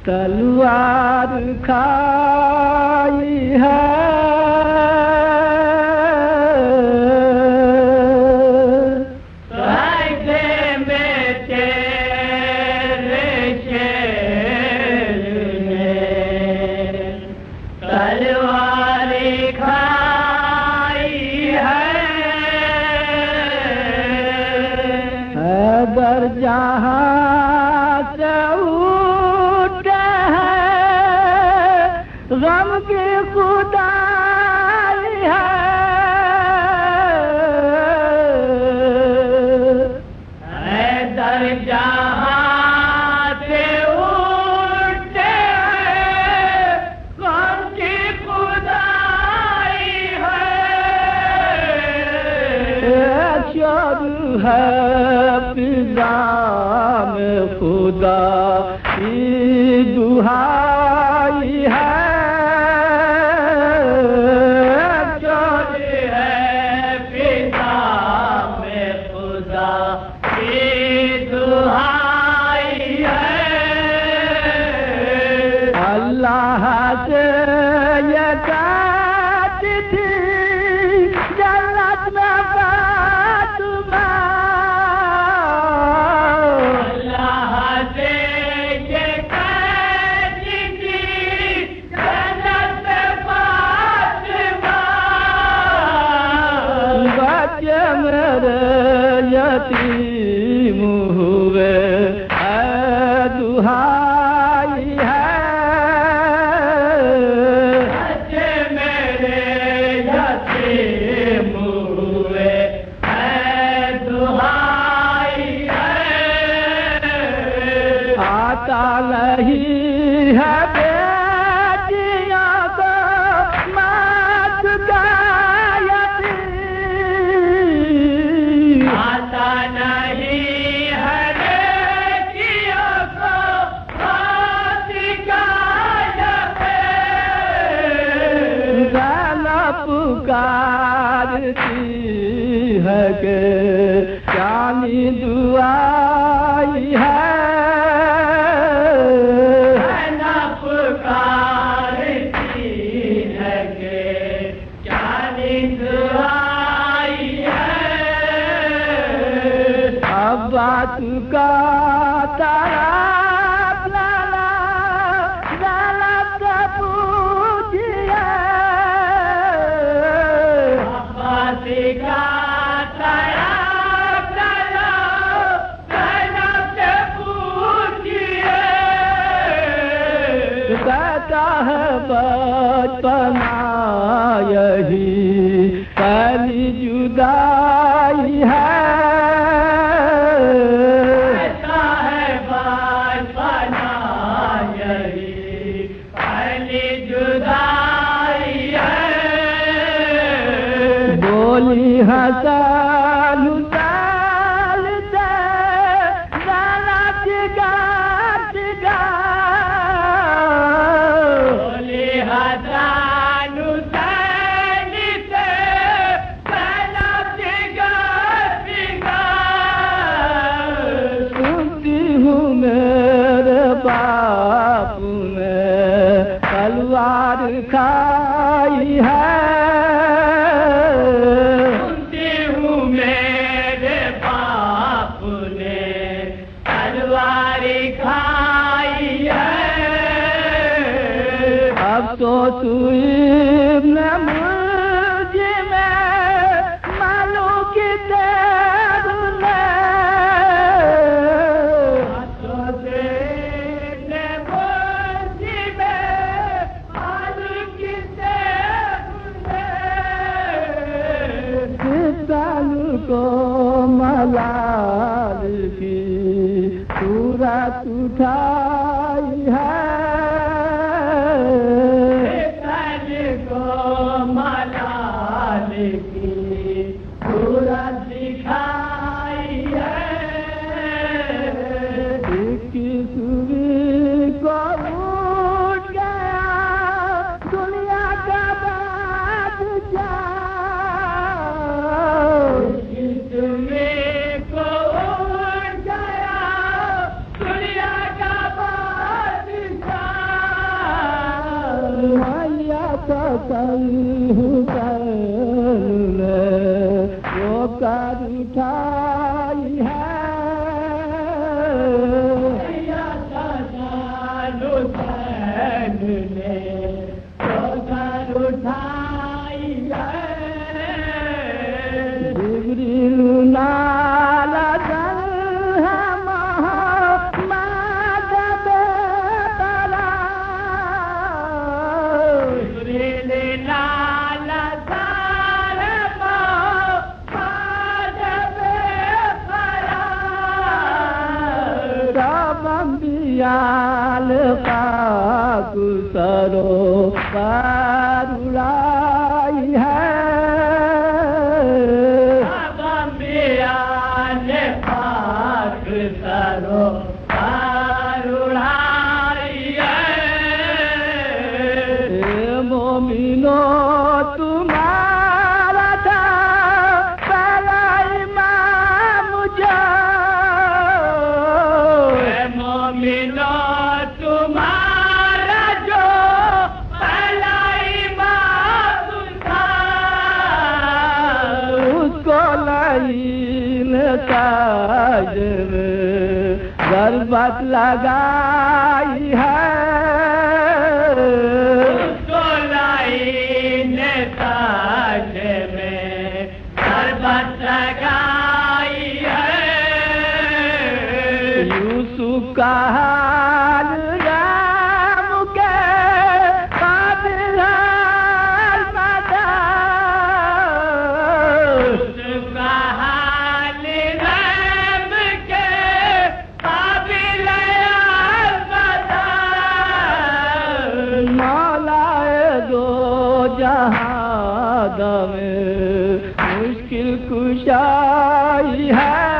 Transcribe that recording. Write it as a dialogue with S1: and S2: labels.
S1: तलवार खाई है जहाँ से उठे हैं गम की खुदाई है दर जहाँ से उठे हैं गम की खुदाई है शोर है खुदा की दुहाई है चोर है पिता में खुदा की दुहाई है अल्लाह से ये कहती थी जन्नत में फातिमा यतीम हुए दुहाई है बच्चे मेरे यतीम हुए दुहाई है आता नहीं है बेटियों को मात का पुकारती है के जानी दुआई है ना पुकारती है के जानी दुआई है अब बात का तारा बचपना यही पहली जुदाई है बचपना यही पहली जुदाई है बोली हसन बाप ने तलवार खाई है सुनती हूँ मेरे बाप ने तलवार खाई है अब तो सुई ने मुझे में मालूम की को मलाल की सूरत उठाई है को मलाल की सूरत दिखाई है किसी को उठ गया दुनिया का बादशाह हुसैन वो कर उठाई है हुसैन ने वो कर उठाई है जिब्रील नाला याल पाक सरो पारुलाई है याल पाक सरो पारुलाई है मोमिनो तुम्हारा था पहला इमाम जो मोमिनो तुम्हारा जो पहला इमाम था उसको लाइन ताज में ज़रबत लगाई है उसको लाइन ताज में ज़रबत लगाई है यूसुफ का हाल राम के काबिल मदा यूसुफ का हाल राम के काबिल मदा मौलाए दो जहां में मुश्किल कुशाई है